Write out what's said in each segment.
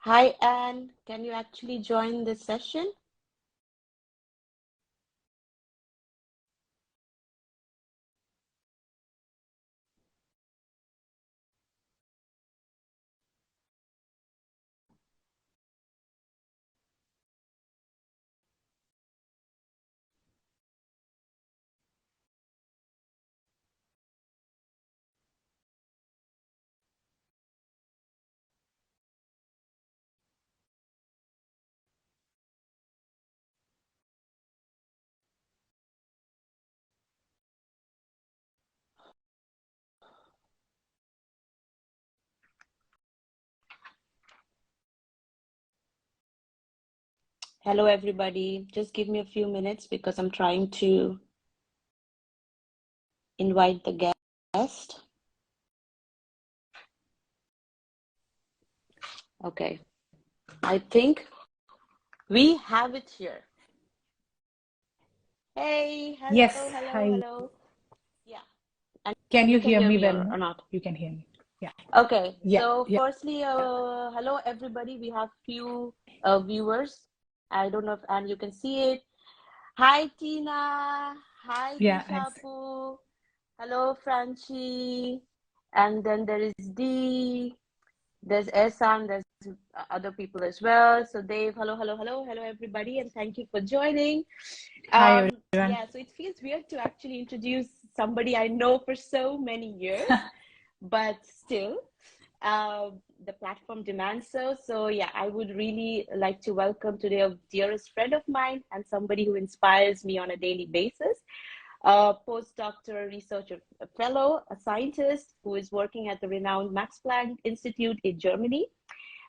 Hi, Anne. Can you actually join this session? Hello, everybody. Just give me a few minutes because I'm trying to invite the guest. Okay. I think we have it here. Hey, hello, Yes, hello, hi. hello. Yeah. And Can you you can hear hear me me well or now? not? You can hear me. Yeah, Okay. yeah, So yeah, firstly, hello, everybody. We have few viewers. I don't know if Anne, you can see it. Hi, Tina. Hi, yeah. Dishapu. Hello, Franchi. And then there is D. There's Ehsan. There's other people as well. So Dave, hello, hello, hello, hello, everybody, and thank you for joining. Hi, everyone. Yeah, so it feels weird to actually introduce somebody I know for so many years, but still, the platform demands so. So yeah, I would really like to welcome today a dearest friend of mine and somebody who inspires me on a daily basis, a postdoctoral researcher fellow, a scientist who is working at the renowned Max Planck Institute in Germany.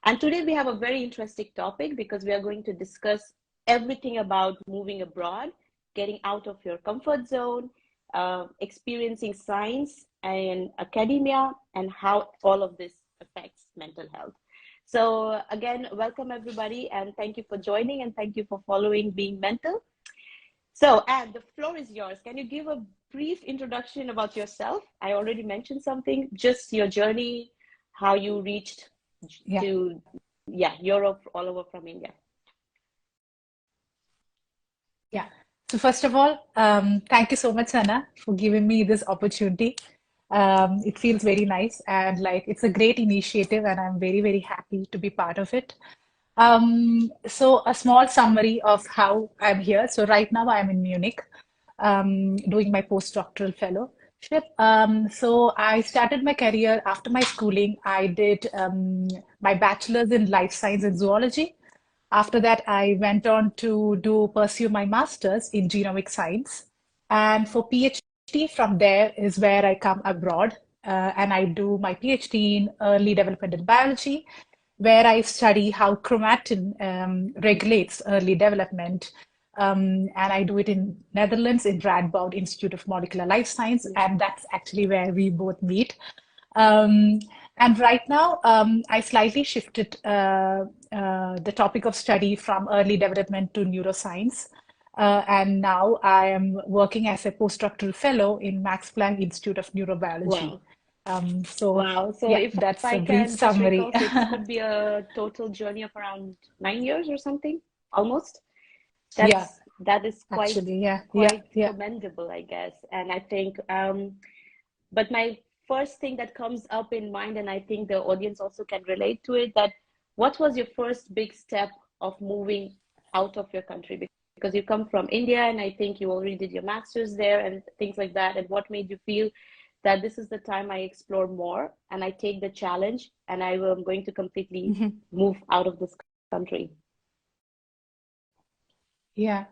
And today we have a very interesting topic because we are going to discuss everything about moving abroad, getting out of your comfort zone, experiencing science and academia, and how all of this affects mental health. So, again, welcome everybody, and thank you for joining, and thank you for following Being Mental. So, Anne, the floor is yours. Can you give a brief introduction about yourself? I already mentioned something, just your journey, how you reached Yeah, to, yeah, Europe, all over from India. yeah. So first of all, thank you so much, Hannah, for giving me this opportunity. It feels very nice and like it's a great initiative, and I'm very, very happy to be part of it. So a small summary of how I'm here. So right now I'm in Munich, doing my postdoctoral fellowship. So I started my career after my schooling. I did my bachelor's in life science and zoology. After that, I went on to pursue my master's in genomic science. And for PhD, from there is where I come abroad, and I do my PhD in early developmental biology, where I study how chromatin regulates early development. And I do it in Netherlands in Radboud Institute of Molecular Life Science, and that's actually where we both meet. Um, and right now, I slightly shifted the topic of study from early development to neuroscience. And now I am working as a postdoctoral fellow in Max Planck Institute of Neurobiology. Wow. So Wow. So yeah, if that's I a brief can just summary. recall, so it could be a total journey of around 9 years or something, almost. Yeah, That is actually, yeah, yeah, quite yeah. commendable, I guess. And I think but my first thing that comes up in mind, and I think the audience also can relate to it, that what was your first big step of moving out of your country? Because you come from India, and I think you already did your master's there and things like that. And what made you feel that this is the time I explore more and I take the challenge and I am going to completely Mhm. move out of this country? Yeah.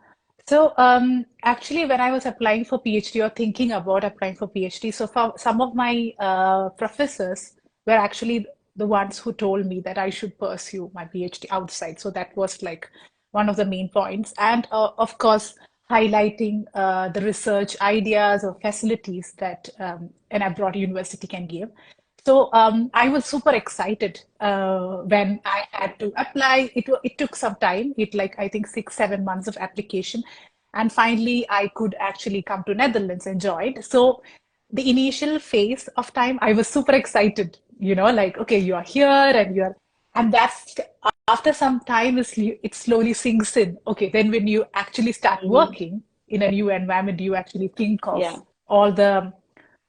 So, actually, when I was applying for PhD or thinking about applying for PhD, so for some of my professors were actually the ones who told me that I should pursue my PhD outside. So that was like one of the main points. And of course, highlighting the research ideas or facilities that an abroad university can give. So I was super excited when I had to apply. It took some time. It like I think 6, 7 months of application, and finally I could actually come to Netherlands and joined. So the initial phase of time, I was super excited. Like okay, you are here and you are. and that's after some time it slowly sinks in. Okay, then when you actually start Mm-hmm. working in a new environment, you actually think of Yeah. all the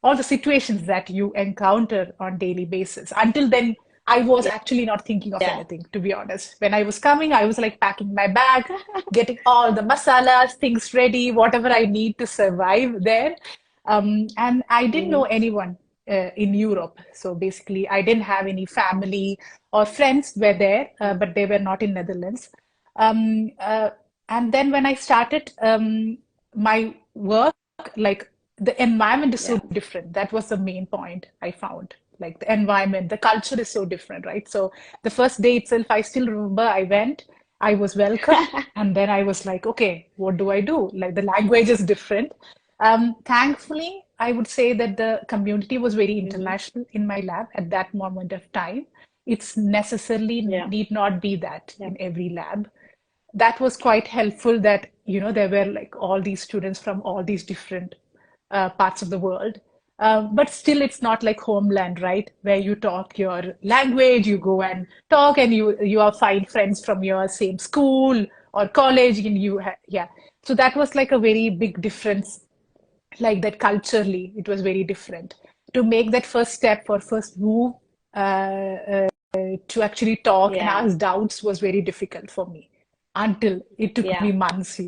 all the situations that you encounter on daily basis. Until then, I was Yeah. actually not thinking of Yeah. anything, to be honest. When I was coming, I was like packing my bag, getting all the masalas, things ready, whatever I need to survive there. And I didn't know Mm-hmm. anyone in Europe. So basically, I didn't have any family or friends were there, but they were not in Netherlands. Um, uh, and then when I started my work, like the environment is so Yeah. different. That was the main point I found. Like the environment, the culture is so different, right? So the first day itself, I still remember I went, I was welcomed, and then I was like, okay, what do I do? Like the language is different. Thankfully, I would say that the community was very Mm-hmm. international in my lab at that moment of time. It's necessarily Yeah. need not be that Yeah. in every lab. That was quite helpful that, there were like all these students from all these different parts of the world. But still, it's not like homeland, right? Where you talk your language, you go and talk, and you are find friends from your same school or college, and yeah. So that was like a very big difference, like that culturally, it was very different. To make that first step or first move to actually talk and Yeah. ask doubts was very difficult for me until it took me Yeah. months,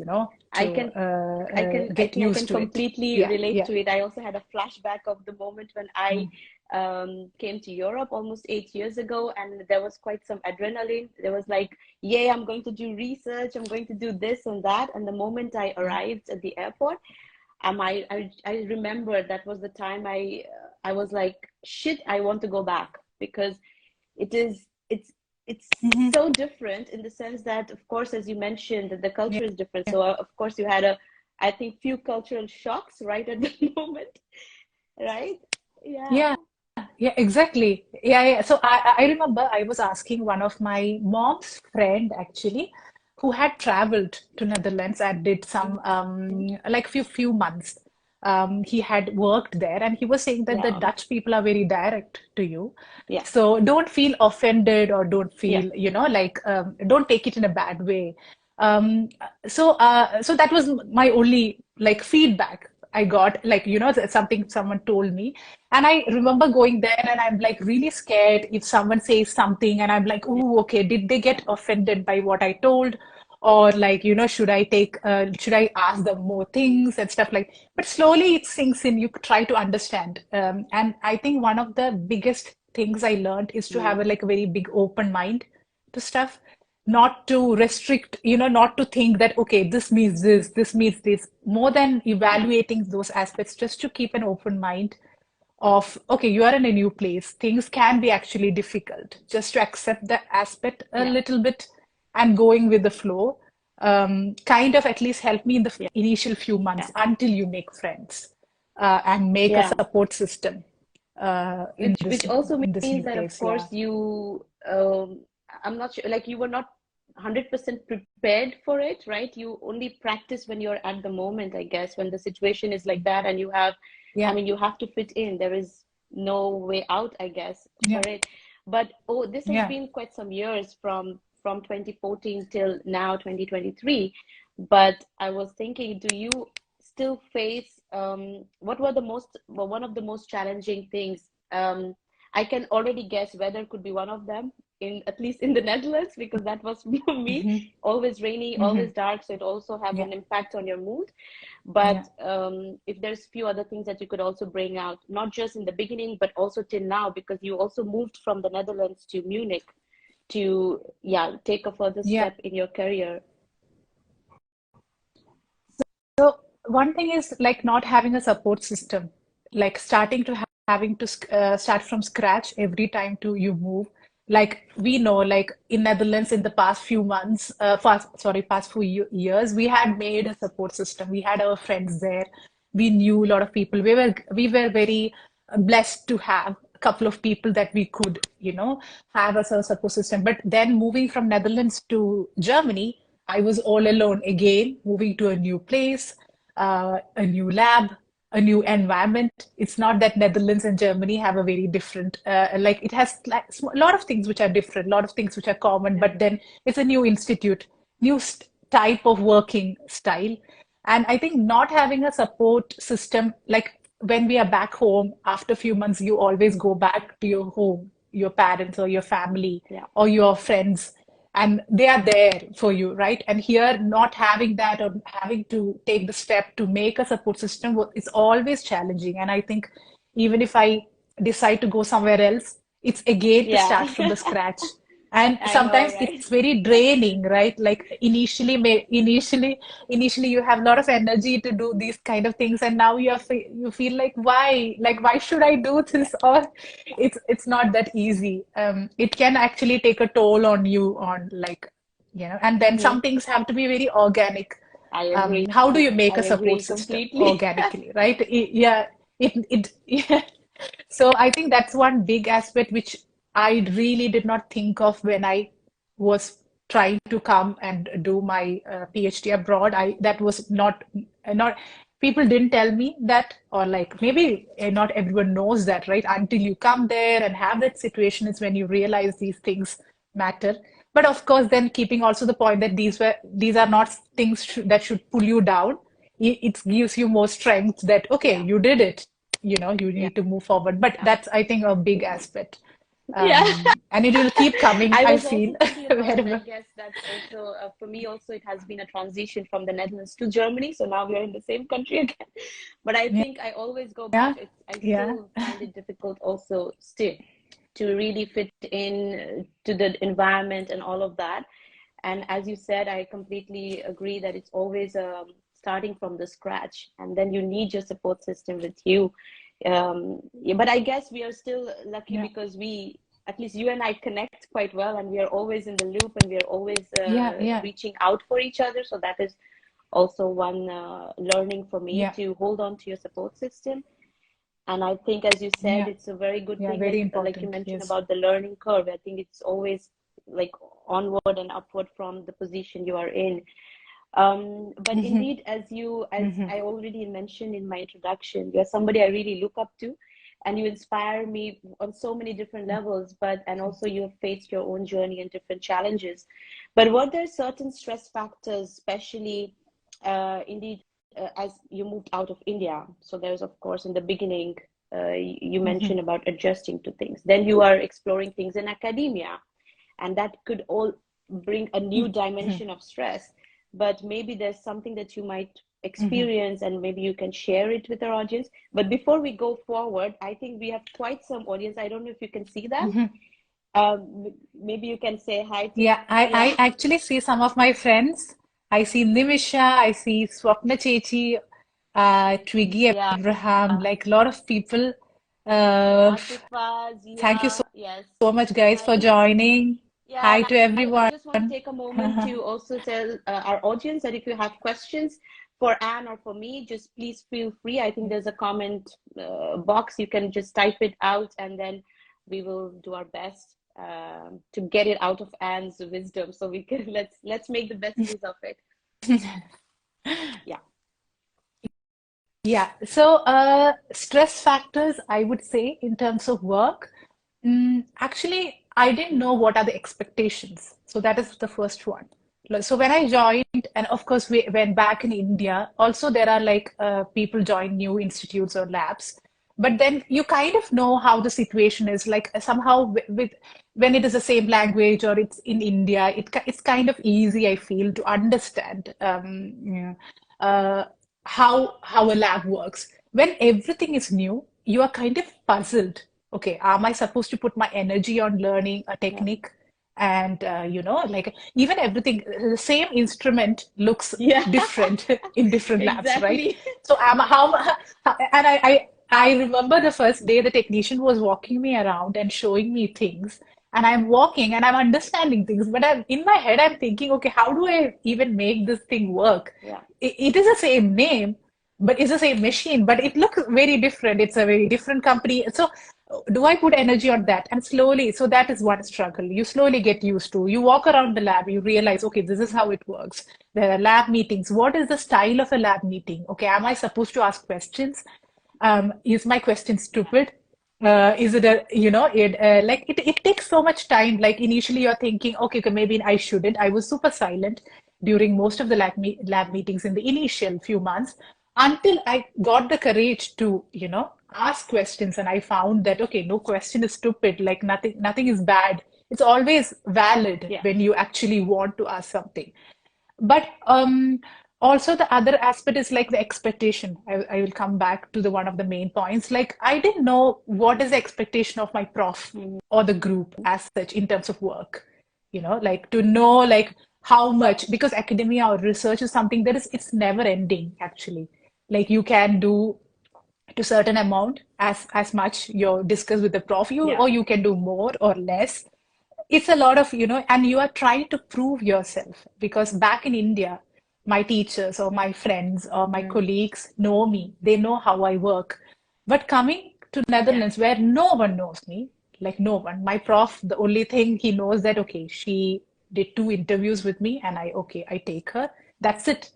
I to can I get think I can used to it. completely Yeah, relate yeah. to it. I also had a flashback of the moment when I came to Europe almost 8 years ago, and there was quite some adrenaline. There was like, yay, I'm going to do research, I'm going to do this and that. And the moment I Mm. arrived at the airport, I remember that was the time I was like, shit, I want to go back because it is it's Mhm. so different in the sense that, of course, as you mentioned, that the Yeah, culture is different. yeah. So of course you had a, I think, few cultural shocks right at the moment, right? Yeah. Yeah, yeah, exactly. Yeah, yeah. So I remember I was asking one of my mom's friend actually, who had traveled to Netherlands and did some Mhm. like few months. He had worked there, and he was saying that the Yeah. Dutch people are very direct to you. Yeah. So don't feel offended or don't Yeah. feel, like don't take it in a bad way. So that was my only like feedback I got, like, something someone told me. And I remember going there and I'm like really scared if someone says something and I'm like, Yeah. oh, okay, did they Yeah. get offended by what I told? Or like, should I ask them more things and stuff like, but slowly it sinks in, you try to understand. And I think one of the biggest things I learned is to have Mm. a like a very big open mind to stuff, not to restrict, not to think that, okay, this means this, more than evaluating those aspects, just to keep an open mind of, okay, you are in a new place, things can be actually difficult, just to accept the aspect a Yeah. little bit and going with the flow, kind of at least help me in the Yeah. initial few months Yeah. until you make friends and make a Yeah. support system in Which also in this means new that, of place. Yeah. course, you I'm not sure, like, you were not 100% prepared for it, right? You only practice when you're at the moment, I guess, when the situation is like that, and you have, I Yeah. mean, you have to fit in. There is no way out, I guess, Yeah. for it. But oh, this has Yeah. been quite some years from 2014 till now 2023. But I was thinking, do you still face what were the most, well, one of the most challenging things? I can already guess weather could be one of them, in at least in the Netherlands, because that was for me. Hmm. Always rainy, Hmm. always dark, so it also have Yeah. an impact on your mood. Yeah. But if there's few other things that you could also bring out, not just in the beginning, but also till now, because you also moved from the Netherlands to Munich to, yeah, take a further Yeah. step in your career. So one thing is like not having a support system, like starting to having to start from scratch every time to you move. Like we know, like in Netherlands in the past few months, past few years, we had made a support system. We had our friends there. We knew a lot of people. We were very blessed to have a couple of people that we could, have as a support system. But then moving from Netherlands to Germany, I was all alone again, moving to a new place, a new lab. a new environment. It's not that Netherlands and Germany have a very different, like it has like a lot of things which are different, a lot of things which are common, Yeah. but then it's a new institute, new type of working style. And I think not having a support system, like when we are back home, after a few months, you always go back to your home, your parents or your family Yeah. or your friends, and they are there for you, right? And here, not having that or having to take the step to make a support system is always challenging. And I think even if I decide to go somewhere else, it's again to Yeah. start from the scratch. And I know, sometimes right? it's very draining, right? Like initially you have a lot of energy to do these kind of things, and now you feel like why should I do Yeah. this? Or it's not that easy. It can actually take a toll on you on like, and then Hmm. some things have to be very organic. I agree. How do you make I a support agree system completely. organically, right? Yeah, yeah. So I think that's one big aspect which I really did not think of when I was trying to come and do my PhD abroad. I that was not people didn't tell me that, or like maybe not everyone knows that, right? Until you come there and have that situation is when you realize these things matter. But of course, then keeping also the point that these are not things that should pull you down. It gives you more strength that okay, Yeah. you did it. You Yeah. need to move forward. But Yeah. that's, I think, a big aspect. Yeah. And it will keep coming, I I was feel, also thinking about it. I wherever. guess that's also for me also it has been a transition from the Netherlands to Germany. So now we are in the same country again. But I Yeah, think I always go back. yeah, I yeah. still find it difficult also still to really fit in to the environment and all of that. And as you said, I completely agree that it's always starting from the scratch, and then you need your support system with you. Yeah, but I guess we are still lucky Yeah, because at least you and I connect quite well, and we are always in the loop, and we are always yeah, yeah, reaching out for each other. So that is also one learning for me yeah, to hold on to your support system. And I think, as you said, yeah, it's a very good yeah. thing Very like you important. mentioned Yes. about the learning curve. I think it's always like onward and upward from the position you are in. But Hmm. indeed, as Hmm. I already mentioned in my introduction, you're somebody I really look up to, and you inspire me on so many different levels. And also you have faced your own journey and different challenges. But were there certain stress factors, especially indeed as you moved out of India? So there's of course in the beginning. You Hmm. mentioned about adjusting to things. Then you are exploring things in academia, and that could all bring a new Hmm. dimension of stress. But maybe there's something that you might Hmm. experience, and maybe you can share it with our audience. But before we go forward, I think we have quite some audience. I don't know if you can see them. Hmm. Maybe you can say hi to, Yeah, yeah. I actually see some of my friends. I see Nimisha, I see Swapna Chechi, Twiggy Yeah, Abraham, like a lot of people. Uh, Atifa, Thank you so Zia, yes. much, guys, I for just, joining. yeah, Hi and to I everyone. just want to take a moment to also tell our audience that if you have questions for Anne or for me, just please feel free. I think there's a comment box. You can just type it out, and then we will do our best to get it out of Anne's wisdom. So we can let's make the best use of it. Yeah. Yeah, so stress factors, I would say, in terms of work. Actually, I didn't know what are the expectations. So that is the first one. So when I joined, and of course, when back in India, also there are like people join new institutes or labs, but then you kind of know how the situation is. Like somehow with when it is the same language or it's in India, it's kind of easy, I feel, to understand. Uh, how a lab works. When everything is new, you are kind of puzzled. Okay, am I supposed to put my energy on learning a Yeah. technique? And like even everything, the same instrument looks Yeah. different in different labs, right? Exactly. So and I remember the first day the technician was walking me around and showing me things, and I'm walking and I'm understanding things, but in my head I'm thinking, okay, how do I even make this thing work? Yeah. It is the same name, but it's the same machine, but it looks very different. It's a very different company. So do I put energy on that? And slowly, so that is one struggle. You slowly get used to. You walk around the lab, you realize, okay, this is how it works. There are lab meetings. What is the style of a lab meeting? Okay, am I supposed to ask questions? Is my question stupid? Is it a, like it takes so much time. Like initially you're thinking, okay, maybe I shouldn't. I was super silent during most of the lab meetings in the initial few months until I got the courage to, ask questions. And I found that, okay, no question is stupid. Like nothing is bad. It's always valid Yeah. when you actually want to ask something. But also the other aspect is like the expectation. I will come back to the one of the main points. Like I didn't know what is the expectation of my prof Mm-hmm. or the group as such in terms of work. Like to know like how much, because academia or research is something that it's never ending actually. Like you can do to certain amount as much you discuss with the prof, Yeah. or you can do more or less. It's a lot of, and you are trying to prove yourself because back in India, my teachers or my friends or my Mm-hmm. colleagues know me. They know how I work. But coming to Yeah. Netherlands where no one knows me, like no one, my prof, the only thing he knows that, okay, she did 2 interviews with me and okay, I take her. That's it.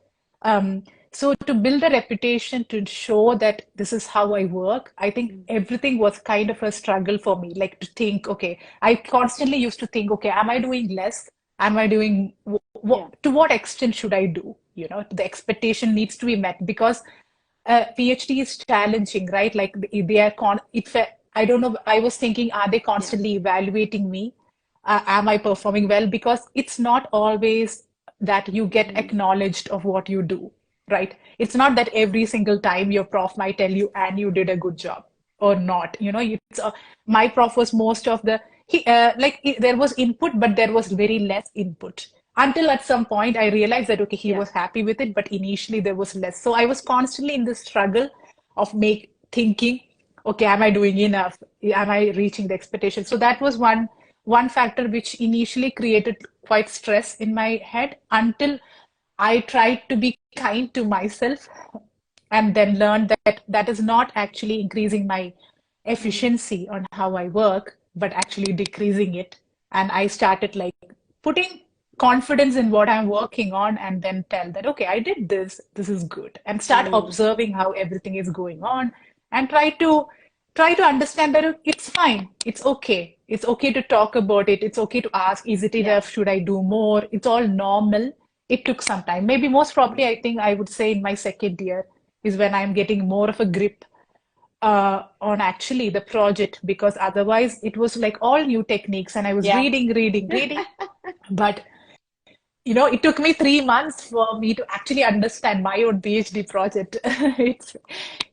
So to build a reputation to show that this is how I work, I think Mm. everything was kind of a struggle for me. Like to think, okay, I constantly used to think, okay, am I doing less? Am I doing Yeah. to what extent should I do? The expectation needs to be met because PhD is challenging, right? Like they are I don't know. I was thinking, are they Yeah. constantly evaluating me? Am I performing well? Because it's not always that you get Mm-hmm. acknowledged of what you do, right? It's not that every single time your prof might tell you and you did a good job or not. My prof was most of the there was input, but there was very less input. Until at some point I realized that okay, he Yeah. was happy with it, but initially there was less. So I was constantly in this struggle of make thinking, okay, am I doing enough? Am I reaching the expectation? So that was one factor which initially created quite stress in my head until I tried to be kind to myself and then learned that that is not actually increasing my Mm-hmm. efficiency on how I work, but actually decreasing it. And I started like putting confidence in what I'm working on and then tell that, okay, I did this, this is good, and start Mm. observing how everything is going on and try to understand that it's fine, it's okay. It's okay to talk about it. It's okay to ask, is it Yeah. enough? Should I do more? It's all normal. It took some time. Maybe most probably, I think I would say in my second year is when I'm getting more of a grip on actually the project because otherwise it was like all new techniques and I was Yeah. reading, reading, reading. But it took me 3 months for me to actually understand my own PhD project. It's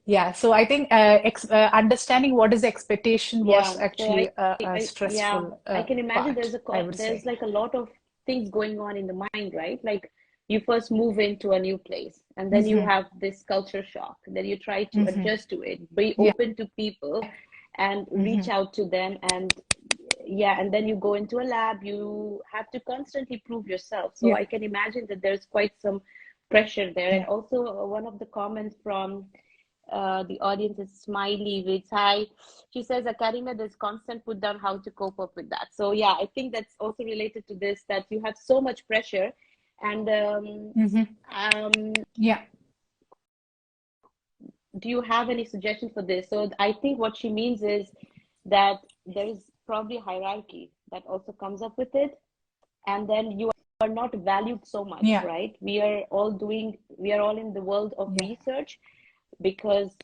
yeah. So I think understanding what is expectation was Yeah. So actually a yeah, stressful I can imagine part, I would there's say. like a lot of things going on in the mind, right? Like you first move into a new place and then you Hmm. have this culture shock. Then you try to Hmm. adjust to it, be Yeah. open to people and reach Hmm. out to them. And yeah, and then you go into a lab, you have to constantly prove yourself. So Yeah. I can imagine that there's quite some pressure there. And Yeah. also, one of the comments from the audience is Smiley with hi. She says, Academia, there's constant put down how to cope up with that. So, yeah, I think that's also related to this that you have so much pressure. And Hmm. um, Yeah. do you have any suggestion for this? So, I think what she means is that there is probably hierarchy that also comes up with it. And then you are not valued so much, Yeah. right? We are all in the world of Yeah. research because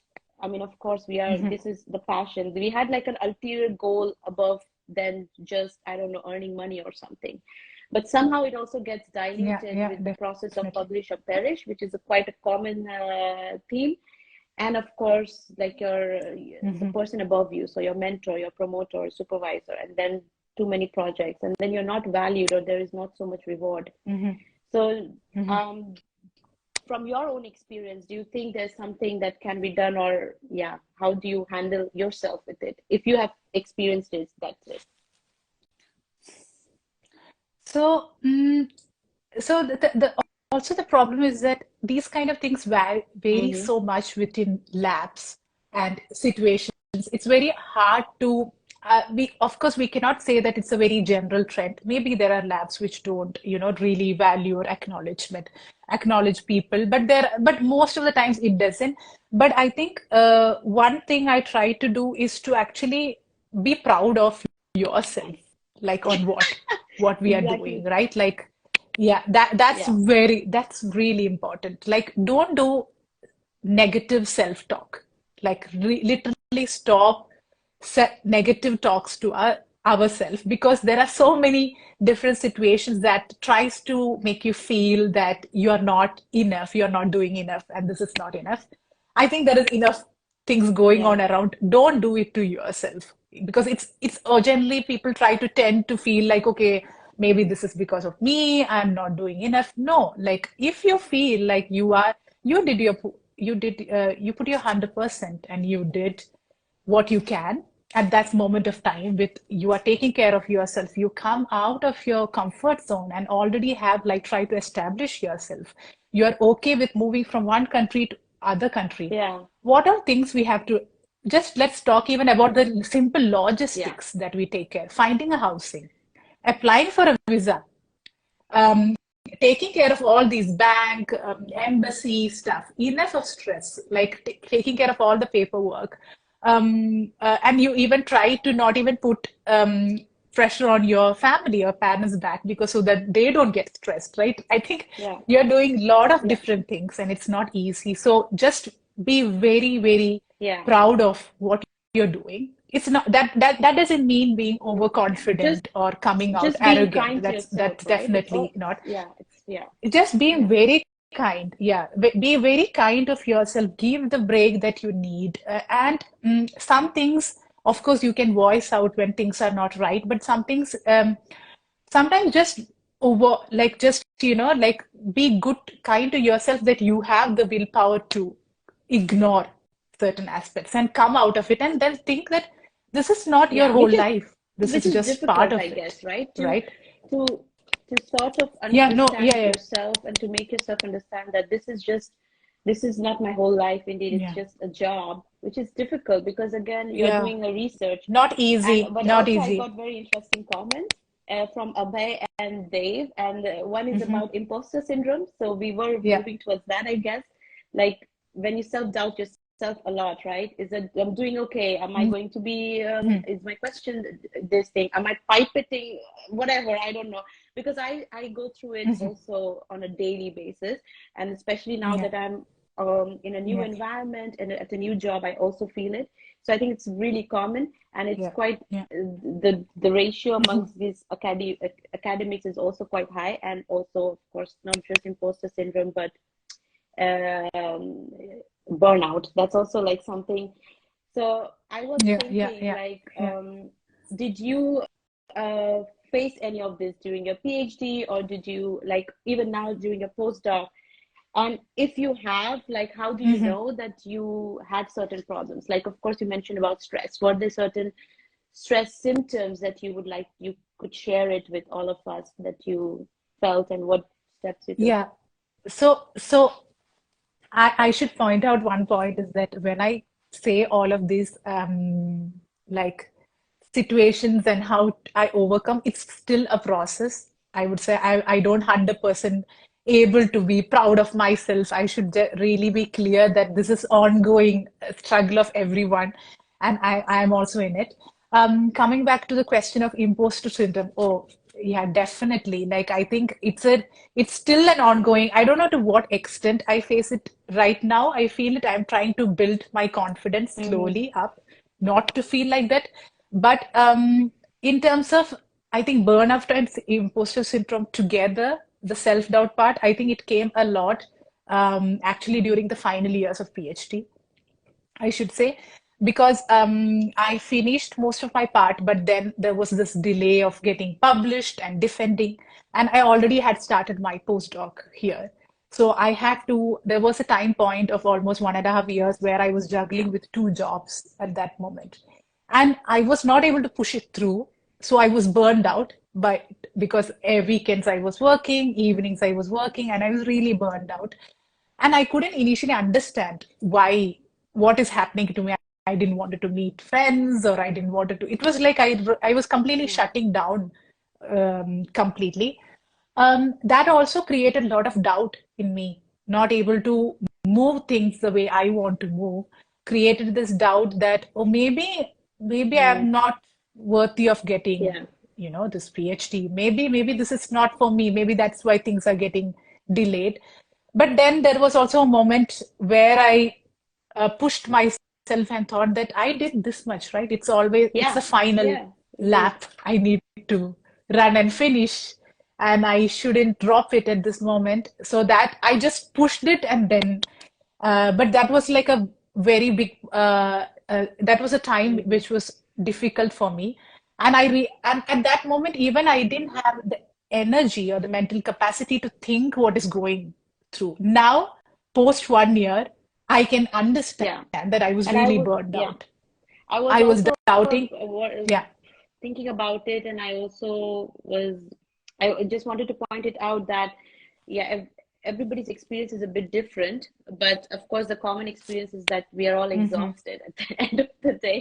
I mean, of course, Hmm. this is the passion. We had like an ulterior goal above than just, I don't know, earning money or something. But somehow it also gets Yeah. diluted Yeah. with the process of Definitely. publish or perish, which is quite a common theme. And of course, like the Hmm. person above you, so your mentor, your promoter, supervisor, and then too many projects, and then you're not valued or there is not so much reward. Hmm. So, Hmm. um, from your own experience, do you think there's something that can be done, or yeah, how do you handle yourself with it? If you have experienced it, that's it. So, so also the problem is that these kind of things vary Mm-hmm. so much within labs and situations. It's very hard to we of course we cannot say that it's a very general trend. Maybe there are labs which don't, really value or acknowledge people, but most of the times it doesn't. But I think one thing I try to do is to actually be proud of yourself, like on what we are doing, Exactly. right? Like, yeah, that's Yeah. that's really important. Like, don't do negative self-talk. Like literally stop set negative talks to ourselves, because there are so many different situations that tries to make you feel that you are not enough, you're not doing enough, and this is not enough. I think there is enough things going Yeah. on around. Don't do it to yourself, because it's urgently people try to tend to feel like, okay, maybe this is because of me, I'm not doing enough. No, like if you feel like you did your you put your 100% and you did what you can at that moment of time, with you are taking care of yourself, you come out of your comfort zone and already have like try to establish yourself, you are okay with moving from one country to other country. Yeah. What are things we have to, just let's talk even about the simple Yeah. logistics that we take care, finding a housing, applying for a visa, um, taking care of all these bank, embassy stuff, enough of stress, like taking care of all the paperwork. And you even try to not even put pressure on your family or parents back, because so that they don't get stressed, right? I think Yeah. you're doing a lot of Yeah. different things and it's not easy. So just be very, very Yeah. proud of what you're doing. It's not that doesn't mean being Just overconfident or coming out just being arrogant. kind to yourself, That's right? It's definitely all, not. yeah, it's, yeah. Just being Yeah. very kind. Yeah, be very kind of yourself. Give the break that you need. And some things, of course, you can voice out when things are not right. But some things, sometimes just over, like just like be good, kind to yourself, that you have the willpower to ignore certain aspects and come out of it, and then think that this is not your Yeah, whole life. This which is is just part difficult, I of it, guess, right? right? To to sort of Yeah, no, understand yeah, yourself and to make yourself understand that this is not my whole life. Indeed, it's yeah, just a job, which is difficult because again, you're yeah. doing a research. Not And easy, but not also I easy. got very interesting comments from Abhay and Dave, and one is Hmm. about imposter syndrome. So we were Yeah. moving towards that, I guess. Like when you self-doubt yourself a lot, right? Is it I'm doing okay? Am I going to be? Mhm. Is my question this thing? Am I pipetting? Whatever, I don't know. Because I go through it Mhm. also on a daily basis, and especially now Yeah, that I'm in a new yeah, environment and at a new job, I also feel it. So I think it's really common, and it's yeah, quite yeah. the ratio Mhm. amongst these academics is also quite high, and also of course not just imposter syndrome, but um, burnout. That's also like something. So I was Yeah, yeah, thinking yeah, like, yeah. did you uh, face any of this during your PhD, or did you like even now during your postdoc? And if you have, like, how do you Hmm. know that you had certain problems? Like, of course, you mentioned about stress. Were there certain stress symptoms that you would like you could share it with all of us that you felt and what steps you took? Yeah. So I should point out one point is that when I say all of these like situations and how I overcome, it's still a process. I would say I don't 100% able to be proud of myself. I should really be clear that this is ongoing struggle of everyone, and I am also in it. Coming back to the question of imposter syndrome, oh yeah, definitely. Like I think it's still an ongoing. I don't know to what extent I face it right now. I feel it. I'm trying to build my confidence Mm-hmm. slowly up, not to feel like that. But in terms of, I think burnout and imposter syndrome together, the self-doubt part, I think it came a lot actually during the final years of PhD. I should say, because I finished most of my part, but then there was this delay of getting published and defending, and I already had started my postdoc here. So I had to, there was a time point of almost 1.5 years where I was Yeah. juggling with two jobs at that moment. And I was not able to push it through. So I was burned out by because weekends I was working, evenings I was working, and I was really burned out. And I couldn't initially understand why, what is happening to me. I didn't want to meet friends, or I didn't want to. It was like I was completely Mm. shutting down completely. That also created a lot of doubt in me, not able to move things the way I want to move, created this doubt that, oh, maybe Mm. I'm not worthy of getting, Yeah. this PhD. Maybe this is not for me. Maybe that's why things are getting delayed. But then there was also a moment where I pushed myself and thought that I did this much, right? It's the Yeah. final Yeah. Indeed. lap I need to run and finish, and I shouldn't drop it at this moment. So that I just pushed it, and then, but that was like a very big, that was a time Mm-hmm. which was difficult for me. And at that moment, even I didn't have the energy or the mental capacity to think what is going through. Now, post 1 year, I can understand Yeah. that I was And I really was, burned yeah, out. I was I was also doubting. Yeah. thinking about it, and I just wanted to point it out that, yeah, everybody's experience is a bit different, but of course, the common experience is that we are all Hmm. exhausted at the end of the day.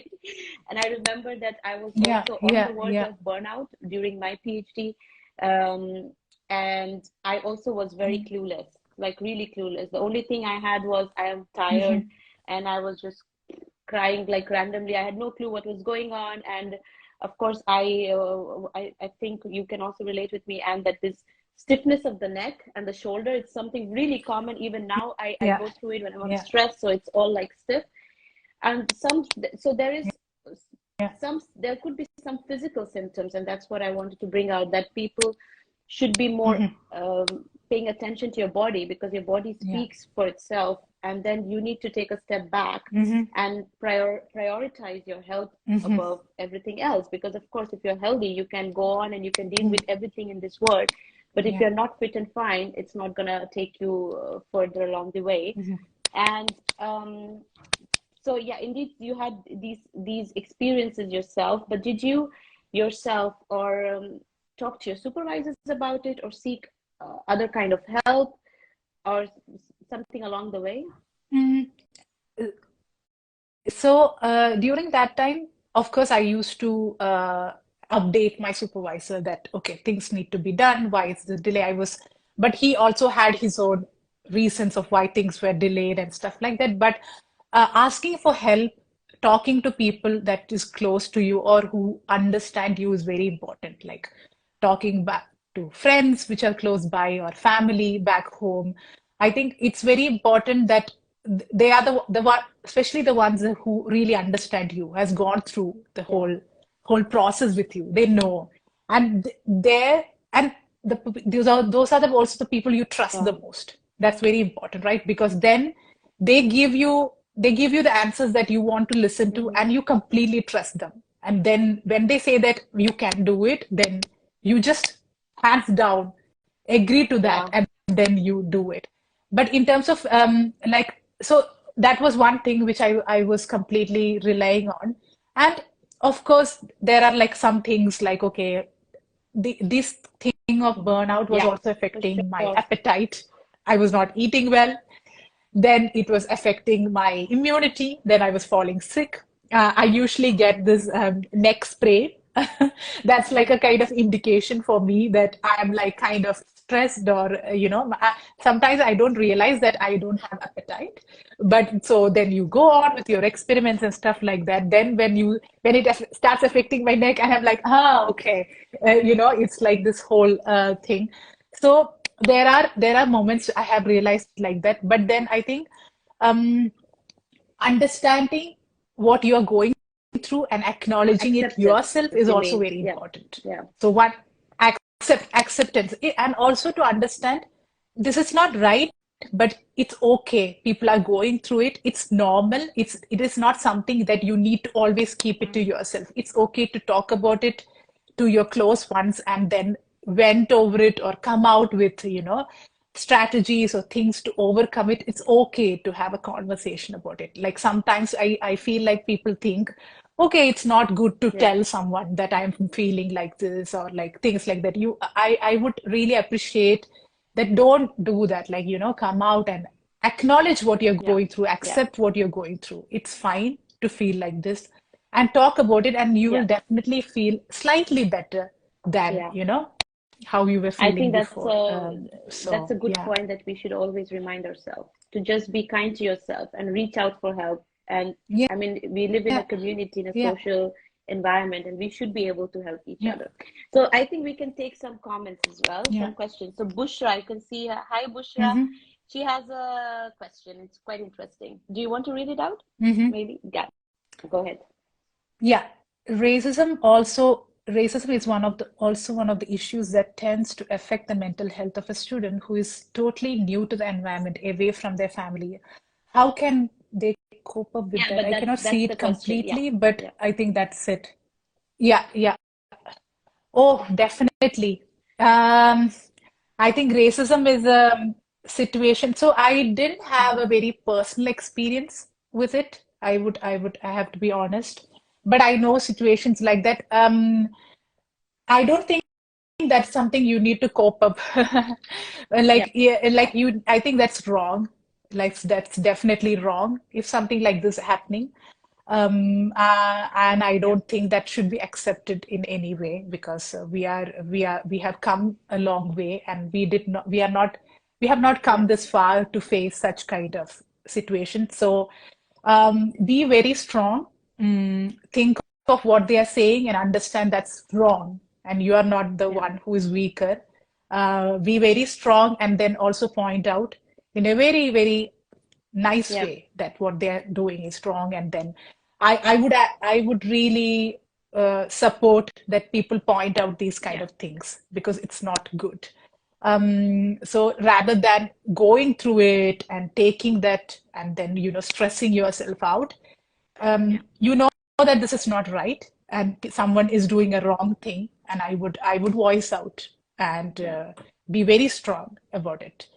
And I remember that I was Yeah. also on Yeah. the verge Yeah. of burnout during my PhD. Um, and I also was very clueless, like really clueless. The only thing I had was I am tired, Hmm. and I was just crying like randomly. I had no clue what was going on, and of course, I think you can also relate with me, and that this stiffness of the neck and the shoulder, it's something really common. Even now, I Yeah. go through it when I'm Yeah. stressed, so it's all like stiff. And so there is Yeah. there could be some physical symptoms, and that's what I wanted to bring out, that people should be more Hmm. paying attention to your body, because your body Yeah. speaks for itself, and then you need to take a step back Hmm. and prioritize your health Hmm. above everything else. Because of course, if you're healthy, you can go on and you can deal with everything in this world, but if Yeah. you're not fit and fine, it's not going to take you further along the way. Hmm. And so yeah, indeed, you had these experiences yourself, but did you yourself or talk to your supervisors about it, or seek other kind of help, or something along the way? Mm. So during that time, of course, I used to update my supervisor that, okay, things need to be done. Why is the delay? But he also had his own reasons of why things were delayed and stuff like that. But asking for help, talking to people that is close to you or who understand you is very important. Like talking back to friends which are close by, or family back home. I think it's very important that they are the one, especially the ones who really understand you, has gone through the Yeah, whole process with you. They know, and there and those are also the people you trust yeah. the most. That's very important, right? Because then they give you the answers that you want to listen to, Mm-hmm. and you completely trust them. And then when they say that you can do it, then you just hands down agree to that, Yeah. and then you do it. But in terms of so that was one thing which I was completely relying on. And of course, there are like some things like, okay, this thing of burnout was Yeah, also for affecting my sure. appetite. I was not eating well. Then it was affecting my immunity. Then I was falling sick. I usually get this neck spray. That's like a kind of indication for me that I am like kind of stressed, or, sometimes I don't realize that I don't have appetite. But so then you go on with your experiments and stuff like that. Then when it starts affecting my neck, and I'm like, okay, it's like this whole thing. So there are moments I have realized like that, but then I think um, understanding what you're going through and acknowledging it Acceptance, yourself is you also mean? very Yeah, important. yeah, So one, acceptance, and also to understand this is not right, but it's okay. People are going through it. It's normal. It is not something that you need to always keep it to mm, yourself. It's okay to talk about it to your close ones, and then vent over it, or come out with strategies or things to overcome it. It's okay to have a conversation about it. Like sometimes I feel like people think, okay, it's not good to yeah, tell someone that I'm feeling like this, or like things like that. I would really appreciate that. Don't do that. Like, come out and acknowledge what you're yeah, going through, yeah, accept what you're going through. It's fine. to feel like this, and talk about it, and you Yeah, will definitely feel slightly better than, yeah. how you were I feeling think before. that's So a good yeah, point that we should always remind ourselves to just be kind to yourself and reach out for help. And yeah, I mean, we live in a community, in a yeah, social environment, and we should be able to help each yeah, other. So I think we can take some comments as well, yeah. some questions. So Bushra, you can see her. Hi, Bushra. Mm-hmm, She has a question. It's quite interesting. Do you want to read it out? mm-hmm. Maybe. Yeah. Go ahead. Yeah, racism is one of the issues that tends to affect the mental health of a student who is totally new to the environment, away from their family. How can they cope up with Yeah, that? but I cannot see that's the it question. Yeah. completely, but Yeah. I think that's it. Yeah, yeah. Oh, definitely. Um, I think racism is a situation. So I didn't have Hmm. a very personal experience with it. I have to be honest. But I know situations like that. I don't think that's something you need to cope up. Yeah. Like, yeah, like I think that's wrong. Like, that's definitely wrong if something like this happening. And I Yeah. don't think that should be accepted in any way, because we have come a long way, and we have not Yeah. come this far to face such kind of situation. So be very strong. Think of what they are saying and understand that's wrong, and you are not the Yeah. one who is weaker. Be very strong, and then also point out in a very, very nice Yeah. way that what they're doing is wrong. And then I would really support that people point out these kind Yeah. of things, because it's not good. So rather than going through it and taking that and then stressing yourself out, Yeah. you know that this is not right and someone is doing a wrong thing, and I would voice out and Yeah. be very strong about it,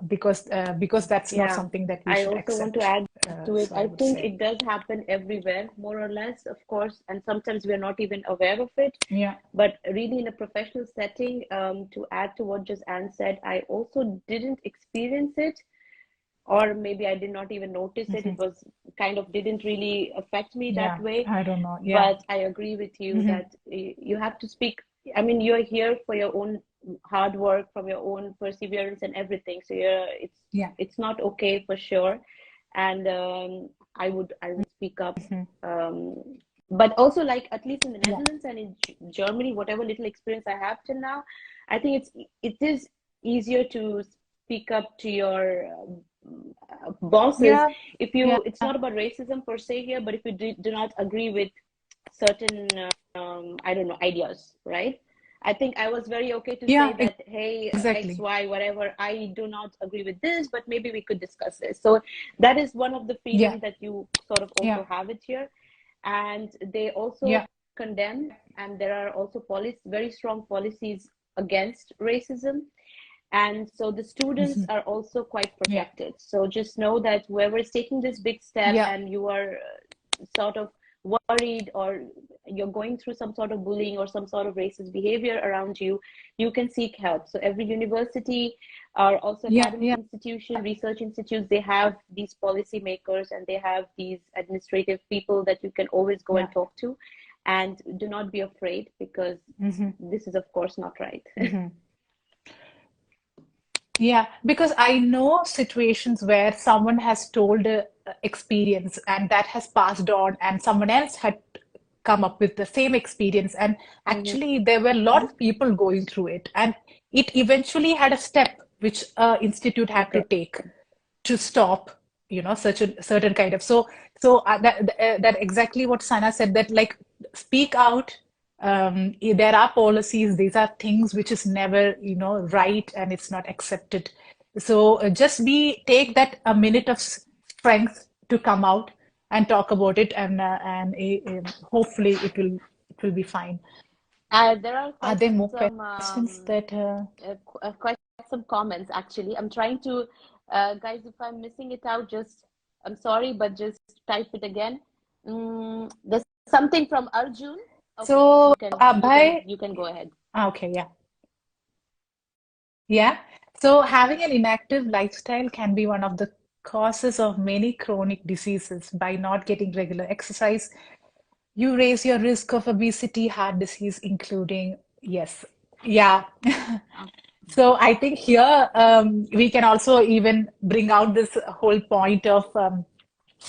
because that's not Yeah, something that we I should also want to accept. add to it. So I I would think say, it does happen everywhere, more or less, of course, and sometimes we're not even aware of it. yeah, But really, in a professional setting, to add to what just Anne said, I also didn't experience it, or maybe I did not even notice it. hmm, It was kind of didn't really affect me that yeah, way. I don't know, yeah, But I agree with you hmm, that you have to speak. I mean, you're here for your own hard work, from your own perseverance and everything. So yeah, it's not okay for sure. And I would speak up. hmm, Um, but also, like at least in the yeah, Netherlands and in Germany, whatever little experience I have till now, I think it is easier to speak up to your bosses yeah, if yeah, it's not about racism per se here, but if you do not agree with certain I don't know, ideas, right? I think I was very okay to yeah, say that, hey, exactly, XY, whatever, I do not agree with this, but maybe we could discuss this. So that is one of the yeah, freedoms that you sort of yeah, also have it here. And they yeah, also condemn, and there are also very strong policies against racism. And so the students hmm, are also quite yeah, protected. So just know that whoever is taking this big step yeah, and you are sort of worried, or you're going through some sort of bullying or some sort of racist behavior around you, you can seek help. So every university or also yeah, academic yeah, institution, research institutes, they have these policy makers and they have these administrative people that you can always go yeah, and talk to. And do not be afraid, because hmm, this is, of course, not right. hmm. Yeah, because I know situations where someone has told a experience and that has passed on, and someone else had come up with the same experience. And Mhm. actually, there were a lot Mhm. of people going through it, and it eventually had a step which institute had to Okay. take to stop, such a certain kind of. So that exactly what Sana said, that like speak out. There are policies, these are things which is never right, and it's not accepted. So just take that a minute of strength to come out and talk about it, and hopefully it will be fine. There are Are quite there more some questions that quite some comments actually. I'm trying to, guys, if I'm missing it out, just I'm sorry, but just type it again. There's something from Arjun. Okay, so Abhay, you can go ahead. okay, yeah. Yeah. So having an inactive lifestyle can be one of the causes of many chronic diseases. By not getting regular exercise, you raise your risk of obesity, heart disease, including, yes, yeah. So I think here we can also even bring out this whole point of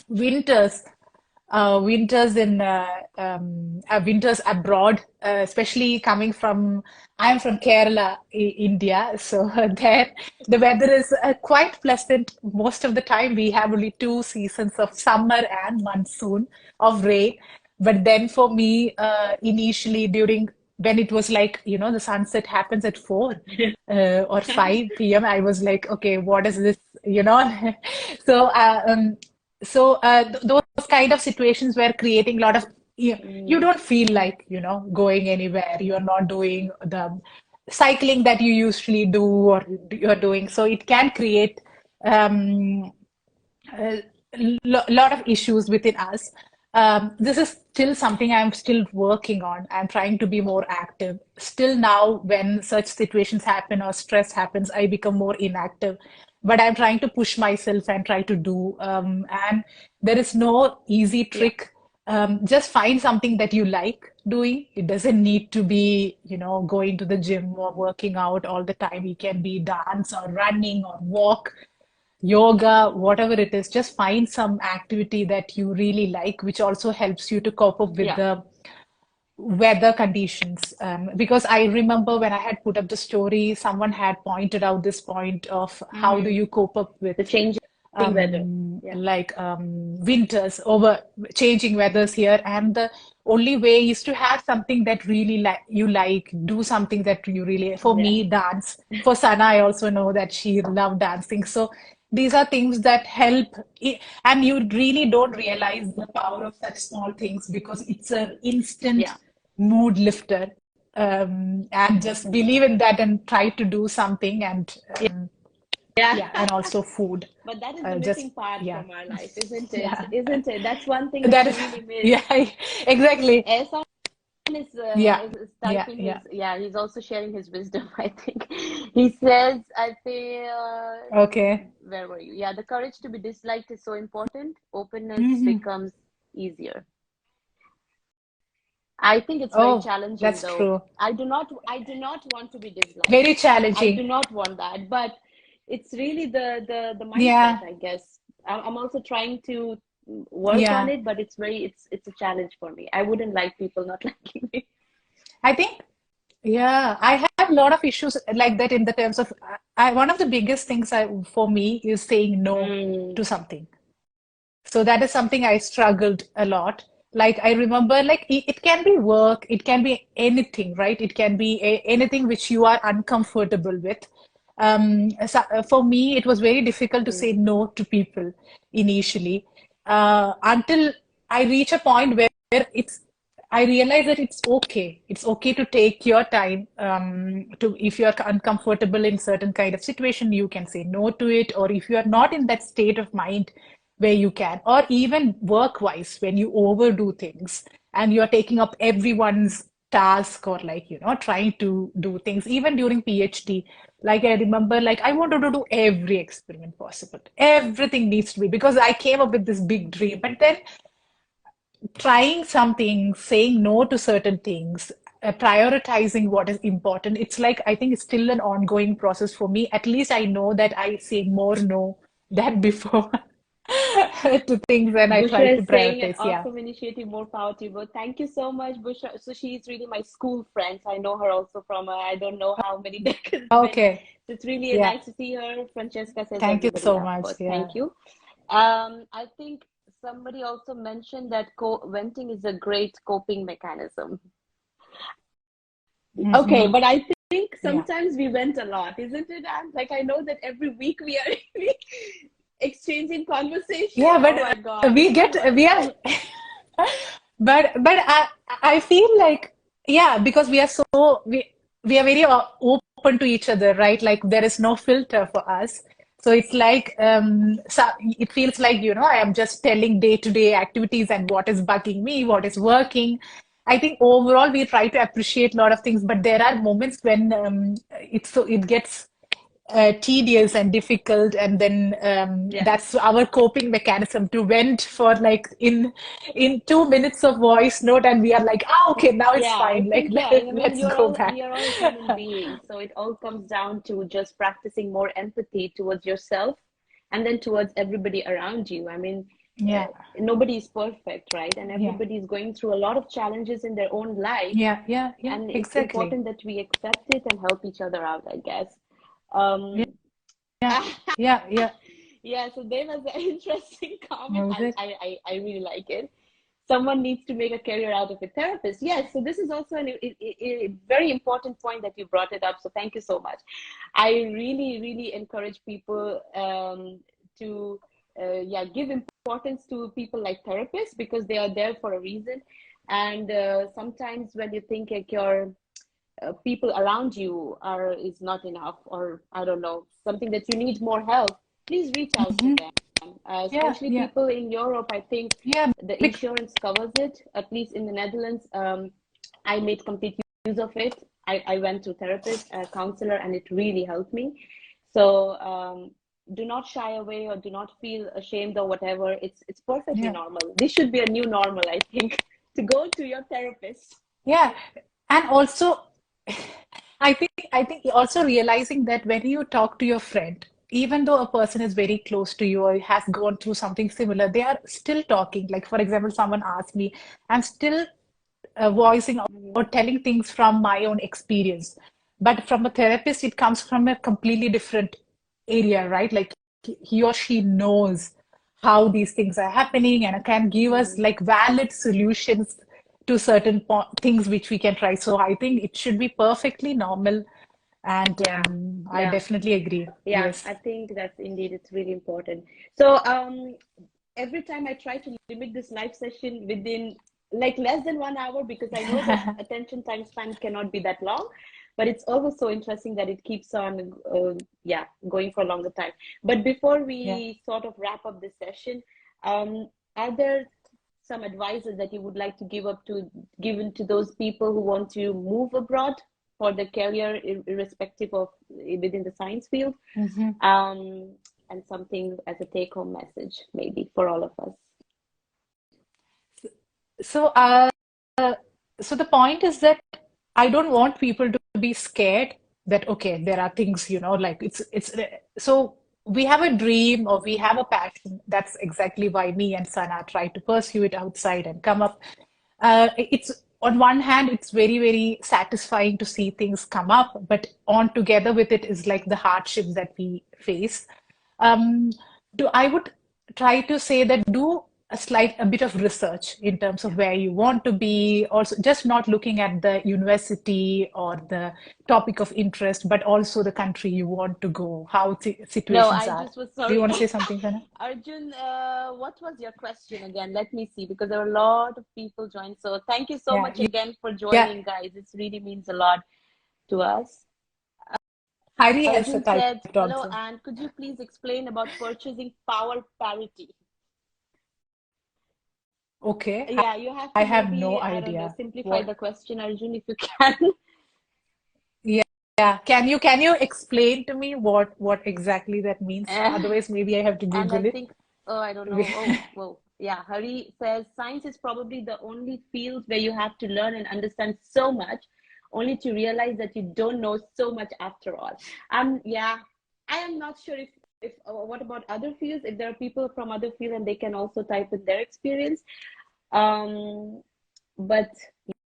winters, winters abroad, especially coming from, I'm from Kerala, India. So there, the weather is quite pleasant. Most of the time, we have only two seasons of summer and monsoon of rain. But then for me, initially during when it was like, the sunset happens at 4 or 5 p.m., I was like, okay, what is this? So, those kind of situations were creating a lot of, you Mm, don't feel like, going anywhere. You're not doing the cycling that you usually do or you're doing. So it can create um, a lot of issues within us. This is still something I'm still working on. I'm trying to be more active. Still now, when such situations happen or stress happens, I become more inactive. But I'm trying to push myself and try to do. And there is no easy yeah. trick. Just find something that you like doing. It doesn't need to be, going to the gym or working out all the time. It can be dance or running or walk, yoga, whatever it is, just find some activity that you really like, which also helps you to cope up with Yeah. the weather conditions. Because I remember when I had put up the story, someone had pointed out this point of how do Mm, you cope up with the changing weather. Yeah. winters over changing weathers here, and the only way is to have something that really like do something that you really, for Yeah. me, dance. For Sana, I also know that she loved dancing. So these are things that help, and you really don't realize the power of such small things because it's an instant Yeah. mood lifter. And just believe in that and try to do something. And Yeah. yeah, and also food. But that is the Just missing part yeah, from our life, isn't it? yeah. Isn't it? That's one thing that That we is really miss. yeah, exactly. Ehsan Yeah, is yeah, typing yeah. his, yeah, he's also sharing his wisdom, I think. He says, I feel, Okay. where were you? Yeah, the courage to be disliked is so important. Openness Hmm. becomes easier. I think it's very Oh, challenging that's though. true. I do not want to be disliked. Very I do challenging. not want that, but it's really the mindset, Yeah, I guess. I'm also trying to work on yeah. it, but it's a challenge for me. I wouldn't like people not liking me. I think, yeah, I have a lot of issues like that in the terms of, one of the biggest things for me is saying no Mm, to something. So that is something I struggled a lot. Like I remember, like it can be work, it can be anything, right? It can be anything which you are uncomfortable with. For me, it was very difficult to mm, say no to people initially, until I reach a point where I realize that it's okay. It's okay to take your time. If you're uncomfortable in certain kind of situation, you can say no to it. Or if you are not in that state of mind where you can, or even work-wise, when you overdo things and you're taking up everyone's task, or like, trying to do things, even during PhD. Like I remember, like I wanted to do every experiment possible. Everything needs to be, because I came up with this big dream. But then trying something, saying no to certain things, prioritizing what is important. It's like, I think it's still an ongoing process for me. At least I know that I say more no than before to things when I try Bushra to is saying an prioritize. Yeah. awesome initiative, more power to you both. Thank you so much, Bushra. So she's really my school friend. I know her also from I don't know how many decades been. Okay. So it's really Yeah. nice to see her. Francesca says Thank you everybody so love much. both. Yeah. Thank you. I think somebody also mentioned that venting is a great coping mechanism. Okay, Hmm. but I think Yeah. sometimes we vent a lot, isn't it, Anne? Like I know that every week we are really exchanging conversation. Yeah, Oh my God, we get, what we I are, but I feel like, yeah, because we are very open to each other, right? Like there is no filter for us. So it's like, so it feels like, I am just telling day-to-day activities and what is bugging me, what is working. I think overall we try to appreciate a lot of things, but there are moments when it gets tedious and difficult, and then Yeah. that's our coping mechanism to vent for like in 2 minutes of voice note, and we are like, ah, okay, now it's Yeah, I fine. Like think, yeah, I mean, let's go we back. are all human beings, so it all comes down to just practicing more empathy towards yourself and then towards everybody around you. I mean, Yeah, nobody is perfect, right? And yeah, everybody is going through a lot of challenges in their own life, yeah, yeah, yeah, and it's exactly. important that we accept it and help each other out, I guess. Yeah, Um, yeah, yeah, yeah. yeah, so there was an interesting comment. Was it? I really like it. Someone needs to make a career out of a therapist. Yes, so this is also a very important point that you brought it up. So thank you so much. I really, really encourage people to yeah, give importance to people like therapists because they are there for a reason. And sometimes when you think like your people around you are is not enough, or I don't know, something that you need more help, please reach out to Hmm. them. Yeah, Especially yeah, people in Europe, I think yeah. the Bec insurance covers it, at least in the Netherlands. I made complete use of it. I went to therapist, a counselor, and it really helped me. So do not shy away or do not feel ashamed or whatever. It's perfectly yeah, normal. This should be a new normal, I think, to go to your therapist. yeah. And also, I think also realizing that when you talk to your friend, even though a person is very close to you or has gone through something similar, they are still talking. Like, for example, someone asked me, I'm still voicing or Mhm. telling things from my own experience. But from a therapist, it comes from a completely different area, right? Like he or she knows how these things are happening and can give us Mhm. like valid solutions to certain things which we can try. So I think it should be perfectly normal, and Yeah, I yeah, definitely agree. yeah. Yes. I think that's indeed it's really important. So every time I try to limit this live session within like less than 1 hour because I know that attention time span cannot be that long, but it's always so interesting that it keeps on yeah, going for a longer time. But before Yeah. we sort of wrap up this session, are there some advices that you would like to give up to given to those people who want to move abroad for their career, irrespective of within the science field? Mhm. um, and something as a take home message, maybe for all of us. So, so the point is that I don't want people to be scared that, okay, there are things, like so we have a dream or we have a passion. That's exactly why me and Sana try to pursue it outside and come up. It's on one hand, it's very, very satisfying to see things come up, but on together with it is like the hardships that we face. Um, I would try to say that do a bit of research in terms of Yeah. where you want to be. Also, just not looking at the university or the topic of interest, but also the country you want to go, how No, situations I are. just was Do you sorry. want to say something, Sana? Arjun, what was your question again? Let me see, because there are a lot of people joined. So thank you so Yeah, much again for yeah. joining, guys. It really means a lot to us. Heidi has Arjun typed said, hello, also. and could you please explain about purchasing power parity? Okay, Yeah, you have I to have no maybe, I don't know, idea simplify what. the question, Arjun, if you can. Yeah, yeah. Can you explain to me what exactly that means? Otherwise, maybe I have to And I Google it. think, oh, I don't know. Oh, well, yeah. Hari says science is probably the only field where you have to learn and understand so much, only to realize that you don't know so much after all. Yeah, I am not sure if what about other fields? If there are people from other fields and they can also type in their experience. Um, but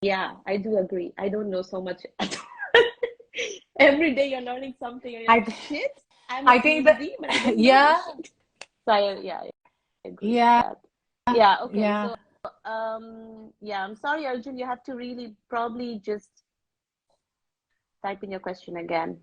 yeah, I do agree. I don't know so much at all. Every day you're learning something and you're I like, th- shit, I'm a I think that PhD, but I don't know this yeah, shit. So yeah, I agree with yeah, that. Yeah, okay. yeah, So yeah, I'm sorry, Arjun, you have to really probably just type in your question again.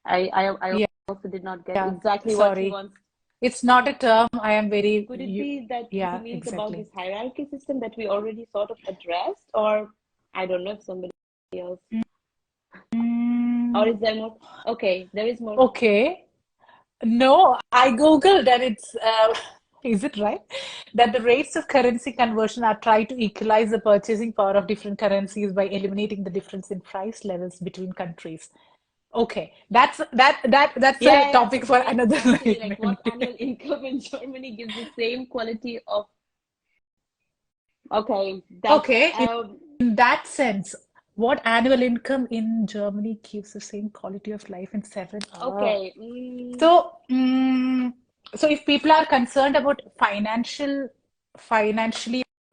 I yeah, also did not get yeah. exactly what he Sorry. wants. It's not a term. I am very Could it be that he yeah, means about exactly. this hierarchy system that we already sort of addressed, or I don't know if somebody else, or Mm, is there more? Okay, there is more. okay. No, I Googled and it's is it right? That the rates of currency conversion are trying to equalize the purchasing power of different currencies by eliminating the difference in price levels between countries. Okay, that's a Yeah, so topic for going another actually like event. what annual income in Germany gives the same quality of, okay, that's Okay, in that sense, what annual income in Germany gives the same quality of life in seven? okay. So, so if people are concerned about financially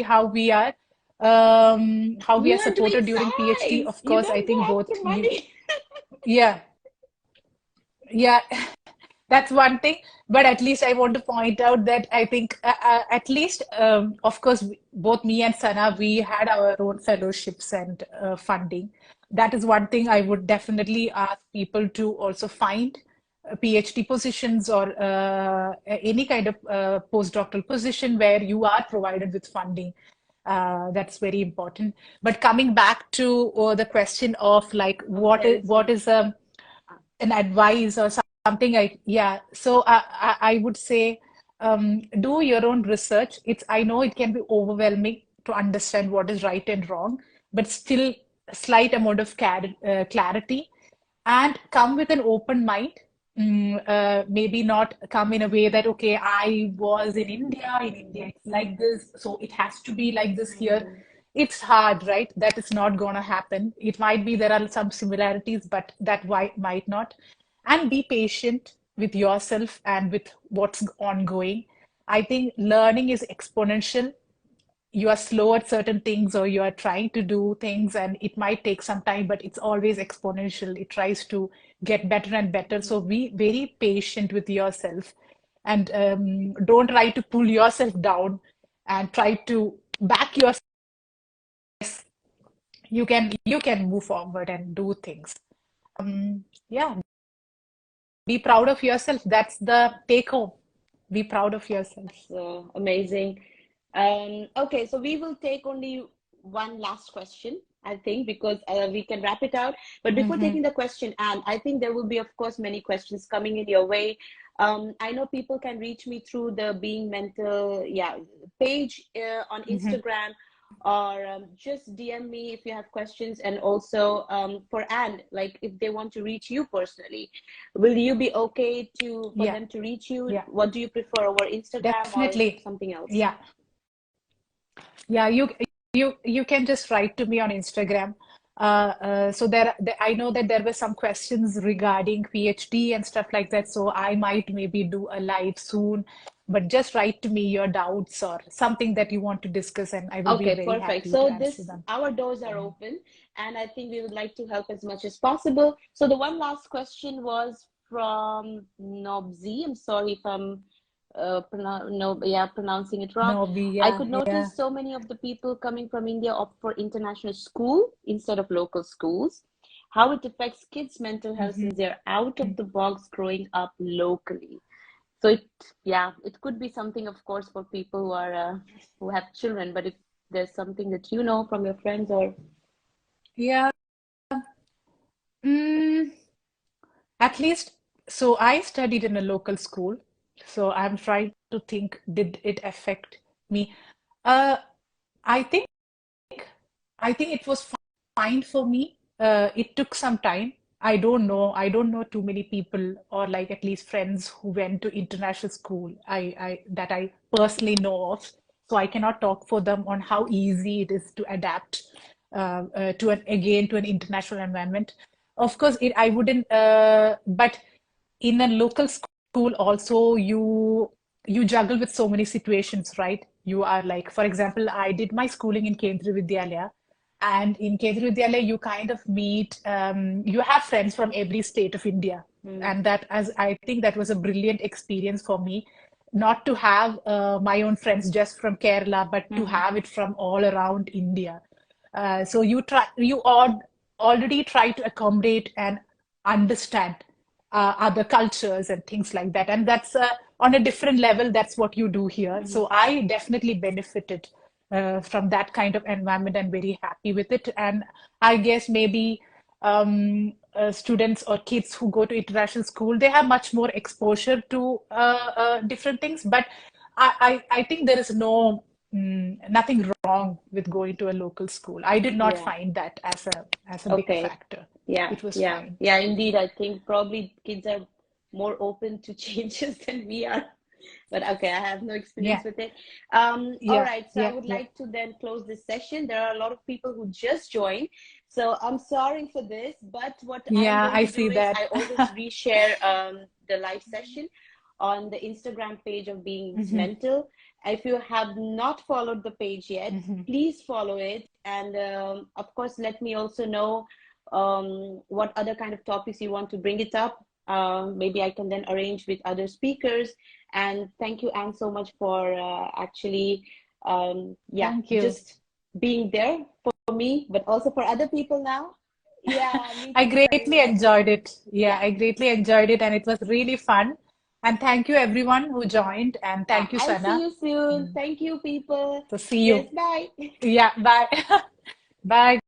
how we are You are doing supported during PhD, science. of You course, I don't go think both after you, money. yeah, yeah, that's one thing. But at least I want to point out that I think at least, of course, both me and Sana, we had our own fellowships and funding. That is one thing I would definitely ask people to also find PhD positions or any kind of postdoctoral position where you are provided with funding. That's very important. But coming back to the question of like Okay, what so is an advice or something like, yeah, so I would say do your own research. I know it can be overwhelming to understand what is right and wrong, but still a slight amount of clarity, and come with an open mind. Maybe not come in a way that, okay, I was in India it's like this, so it has to be like this here. mm, It's hard, right? That is not going to happen. It might be there are some similarities, but that might not. And be patient with yourself and with what's ongoing. I think learning is exponential. You are slow at certain things, or you are trying to do things and it might take some time, but it's always exponential. It tries to get better and better. So mm, be very patient with yourself, and don't try to pull yourself down, and try to back yourself. You can move forward and do things. Yeah, be proud of yourself. That's the take home. Be proud of yourself. that's amazing. Okay, so we will take only one last question, I think, because we can wrap it out. But before Hmm. taking the question, Anne, I think there will be, of course, many questions coming in your way. I know people can reach me through the Being Mental, yeah, page on Hmm. Instagram, or just DM me if you have questions. And also for Anne, like if they want to reach you personally, will you be okay to for Yeah, them to reach you? yeah, What do you prefer, over Instagram or definitely. something else? Yeah. Yeah, you can just write to me on Instagram. So I know that there were some questions regarding PhD and stuff like that. So I might maybe do a live soon, but just write to me your doubts or something that you want to discuss, and I will be Okay, very perfect. happy to So answer this, them. our doors are open, and I think we would like to help as much as possible. So the one last question was from Nobzi. I'm sorry if I'm no, yeah, pronouncing it wrong. No, I yeah, could yeah. notice so many of the people coming from India opt for international school instead of local schools. How it affects kids' mental health Hmm. since they're out of the box growing up locally. So it, yeah, it could be something, of course, for people who are who have children. But if there's something that you know from your friends or Yeah. Mm, at least, so I studied in a local school. So I'm trying to think, did it affect me? Uh, I think I think it was fine for me. It took some time. I don't know. I don't know too many people, or like at least friends who went to international school. That I personally know of. So I cannot talk for them on how easy it is to adapt to an international environment. Of course, I wouldn't. But in a local school, also you juggle with so many situations, right? You are like, for example, I did my schooling in Kendriya Vidyalaya, and in Kendriya Vidyalaya, you kind of meet, you have friends from every state of India. mm, And that, as I think that was a brilliant experience for me, not to have my own friends just from Kerala, but to mm, have it from all around India. So already try to accommodate and understand other cultures and things like that. And that's on a different level, that's what you do here. mm, So I definitely benefited from that kind of environment. I'm very happy with it. And I guess maybe students or kids who go to international school, they have much more exposure to different things. But I think there is nothing wrong with going to a local school. I did not yeah, find that as a big okay, factor. Yeah, It was yeah, fine. yeah, indeed. I think probably kids are more open to changes than we are. But okay, I have no experience Yeah, with it. All yeah, right, so I yeah, would yeah. like to then close this session. There are a lot of people who just joined, so I'm sorry for this. But what I'm Yeah, going I to do see is that. I always reshare the live session on the Instagram page of Being Hmm. Mental. If you have not followed the page yet, Hmm. please follow it, and of course, let me also know what other kind of topics you want to bring it up. Maybe I can then arrange with other speakers. And thank you, Anne, so much for actually, yeah, Thank you. just being there for me, but also for other people now. Yeah, me I too, very greatly much. enjoyed it. Yeah, Yeah, I greatly enjoyed it, and it was really fun. And thank you everyone who joined, and yeah. thank you, I'll see Sana. you soon. Mm. Thank you, people. So see Cheers. you. Bye. Yeah, bye. Bye.